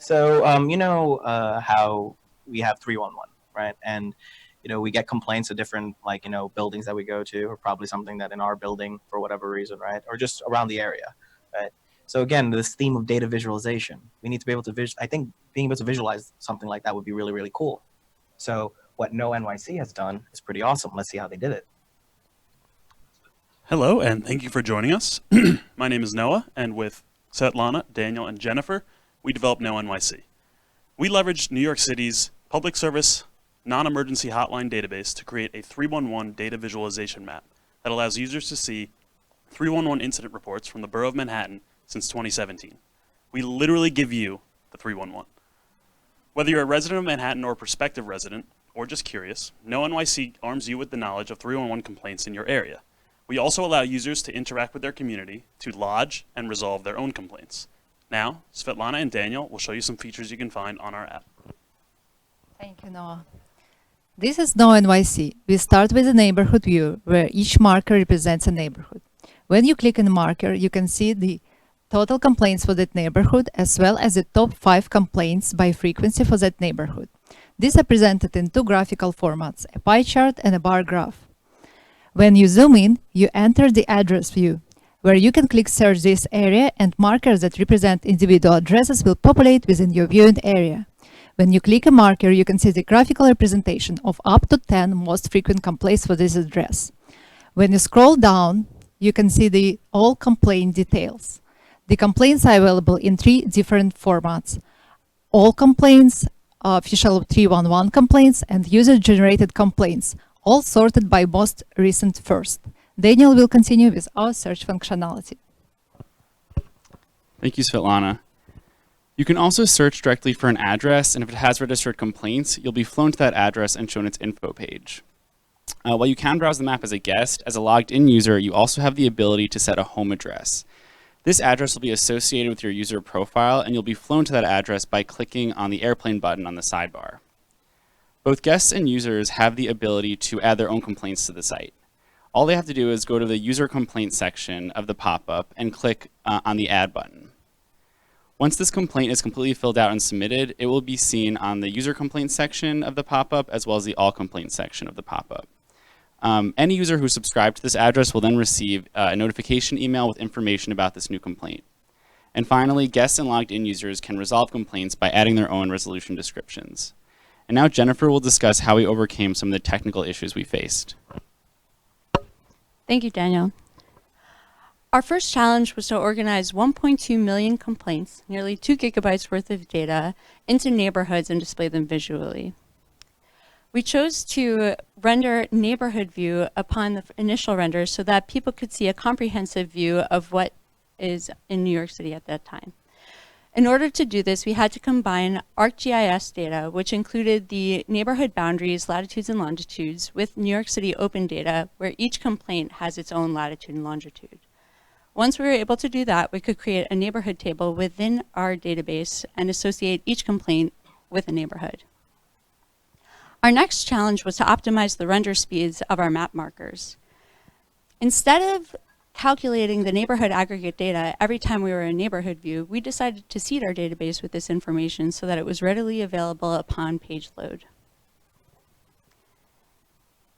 So, how we have 311, right? And, we get complaints of different, like, buildings that we go to, or probably something that in our building for whatever reason, right? Or just around the area, right? So again, this theme of data visualization, we need to be able to I think being able to visualize something like that would be really, really cool. So what KnowNYC has done is pretty awesome. Let's see how they did it. Hello, and thank you for joining us. My name is Noah, and with Svetlana, Daniel, and Jennifer, we developed KnowNYC. We leveraged New York City's public service non-emergency hotline database to create a 311 data visualization map that allows users to see 311 incident reports from the borough of Manhattan since 2017. We literally give you the 311. Whether you're a resident of Manhattan or a prospective resident, or just curious, KnowNYC arms you with the knowledge of 311 complaints in your area. We also allow users to interact with their community to lodge and resolve their own complaints. Now, Svetlana and Daniel will show you some features you can find on our app. Thank you, Noah. This is KnowNYC. We start with the neighborhood view, where each marker represents a neighborhood. When you click on the marker, you can see the total complaints for that neighborhood, as well as the top 5 complaints by frequency for that neighborhood. These are presented in 2 graphical formats, a pie chart and a bar graph. When you zoom in, you enter the address view, where you can click search this area, and markers that represent individual addresses will populate within your viewing area. When you click a marker, you can see the graphical representation of up to 10 most frequent complaints for this address. When you scroll down, you can see the all complaint details. The complaints are available in 3 different formats: all complaints, official 311 complaints, and user-generated complaints, all sorted by most recent first. Daniel will continue with our search functionality. Thank you, Svetlana. You can also search directly for an address, and if it has registered complaints, you'll be flown to that address and shown its info page. While you can browse the map as a guest, as a logged-in user, you also have the ability to set a home address. This address will be associated with your user profile, and you'll be flown to that address by clicking on the airplane button on the sidebar. Both guests and users have the ability to add their own complaints to the site. All they have to do is go to the user complaint section of the pop-up and click on the add button. Once this complaint is completely filled out and submitted, it will be seen on the user complaint section of the pop-up as well as the all complaints section of the pop-up. Any user who subscribed to this address will then receive a notification email with information about this new complaint. And finally, guests and logged-in users can resolve complaints by adding their own resolution descriptions. And now Jennifer will discuss how we overcame some of the technical issues we faced. Thank you, Daniel. Our first challenge was to organize 1.2 million complaints, nearly 2 gigabytes worth of data, into neighborhoods and display them visually. We chose to render neighborhood view upon the initial render so that people could see a comprehensive view of what is in New York City at that time. In order to do this, we had to combine ArcGIS data, which included the neighborhood boundaries, latitudes and longitudes, with New York City open data, where each complaint has its own latitude and longitude. Once we were able to do that, we could create a neighborhood table within our database and associate each complaint with a neighborhood. Our next challenge was to optimize the render speeds of our map markers. Instead of calculating the neighborhood aggregate data every time we were in neighborhood view, we decided to seed our database with this information so that it was readily available upon page load.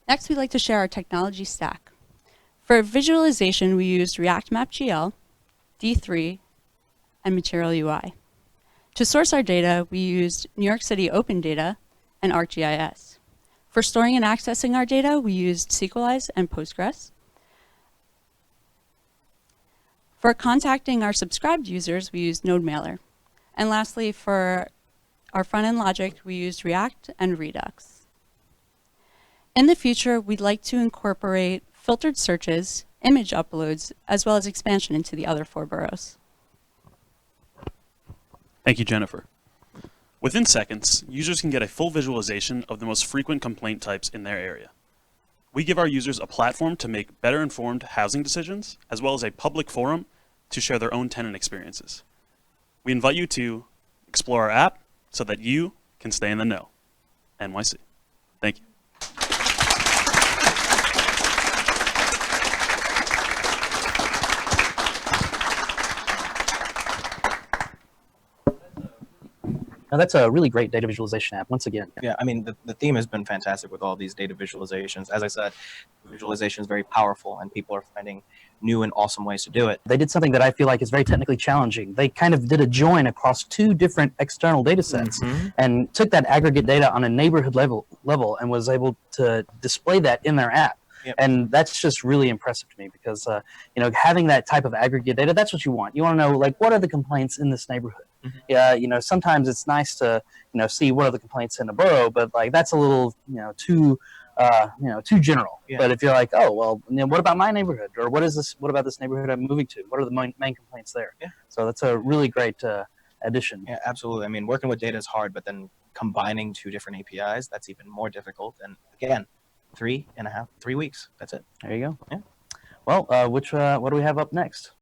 Next, we'd like to share our technology stack. For visualization, we used React Map.gl, D3, and Material UI. To source our data, we used New York City Open Data and ArcGIS. For storing and accessing our data, we used Sequelize and Postgres. For contacting our subscribed users, we used NodeMailer. And lastly, for our front-end logic, we used React and Redux. In the future, we'd like to incorporate filtered searches, image uploads, as well as expansion into the other 4 boroughs. Thank you, Jennifer. Within seconds, users can get a full visualization of the most frequent complaint types in their area. We give our users a platform to make better informed housing decisions, as well as a public forum to share their own tenant experiences. We invite you to explore our app so that you can stay in the know. NYC. Thank you. Now that's a really great data visualization app, once again. Yeah, I mean, the theme has been fantastic with all these data visualizations. As I said, visualization is very powerful, and people are finding new and awesome ways to do it. They did something that I feel like is very technically challenging. They kind of did a join across two different external data sets and took that aggregate data on a neighborhood level and was able to display that in their app. Yep. And that's just really impressive to me because, you know, having that type of aggregate data, that's what you want. You want to know, like, what are the complaints in this neighborhood? Yeah, you know, sometimes it's nice to, you know, see what are the complaints in a borough, but like that's a little, too general. Yeah. But if you're like, oh, well, you know, what about my neighborhood, or what about this neighborhood I'm moving to? What are the main complaints there? Yeah. So that's a really great addition. Yeah, absolutely. I mean, working with data is hard, but then combining two different APIs, that's even more difficult. And again, 3 weeks. That's it. There you go. Yeah. Well, what do we have up next?